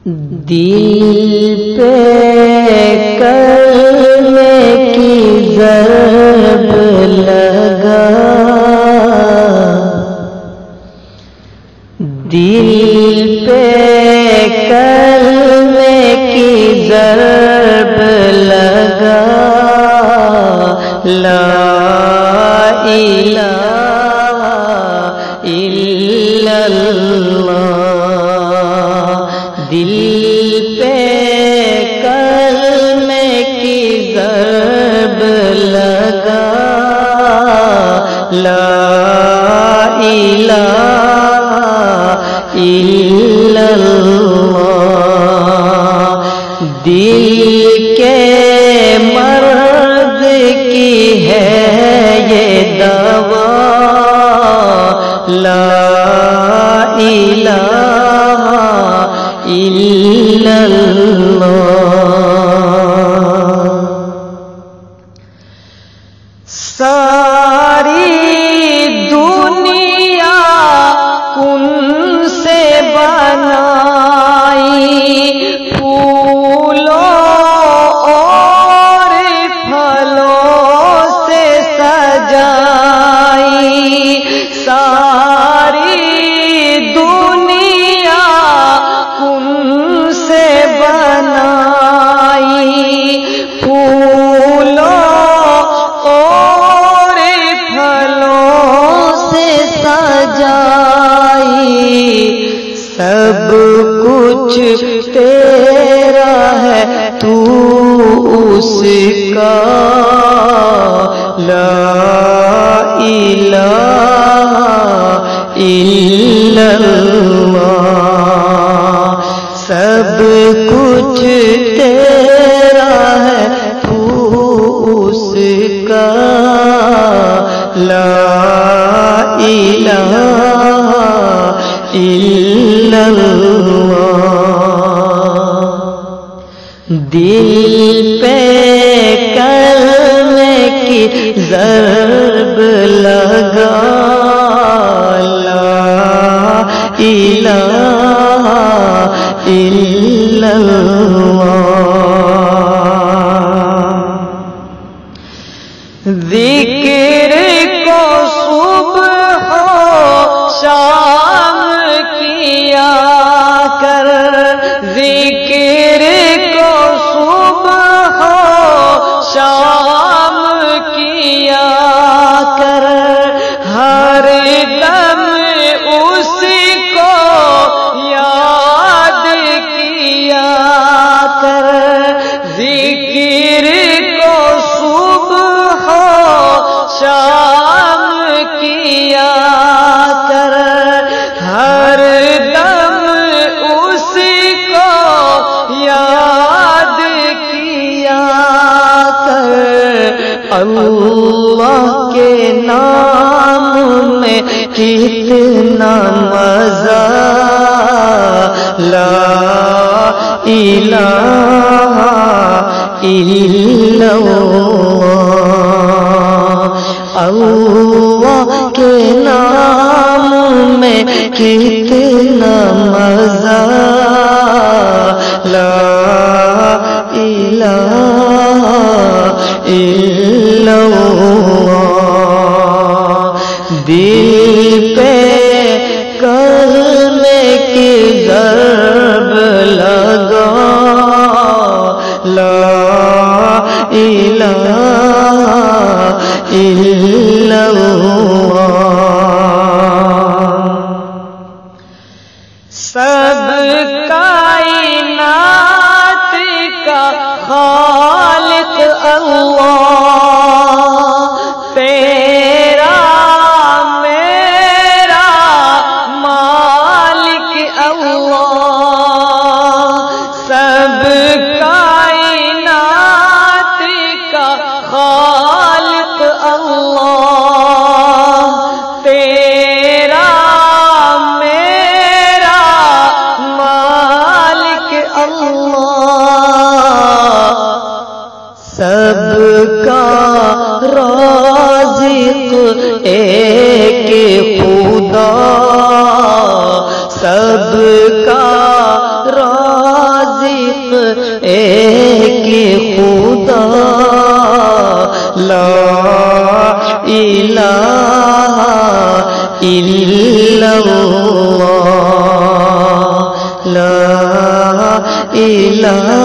دل پہ کلمے کی ضرب لگا، دل پہ کلمے کی ضرب لگا، لا الہ الا اللہ، دل پہ کلمے کی ضرب لگا، لا الہ الا اللہ، دل کے مرض کی ہے یہ دوا، لا الہ الا اللہ۔ ساری دنیا کن سے بنائی، پھولوں اور پھلوں سے سجائی، ساری دنیا کن سے بنائی، پھولوں اور پھلوں سے سجائی، سب کچھ تیرا ہے تو اس کا، لا الہ الا اللہ، سب کچھ تیرا ہے تو اس کا، لا الہ الا اللہ، دل پہ کلمے کی ضرب لگا، لا الہ الا اللہ، ذکر کو صبح و شام کیا کر، ذکر کو صبح و شام کیا کر، ہر دم اس کو یاد کیا کر، ذکر کو صبح و شام کیا کر، ہر دم اس کو یاد کیا کر، اللہ کے نام میں کتنا مزہ، لا الہ الا اللہ، اللہ کے نام میں کتنا مزہ، لا الہ الا اللہ، دل پہ کلمے کی ضرب لگا، لا الہ الا اللہ، سب کائنات کا خالق اللہ، تیرا میرا مالک اللہ، سب کائنات کا خالق اللہ، تیرا میرا مالک اللہ، سب کا رازق ایک خدا، سب کا لا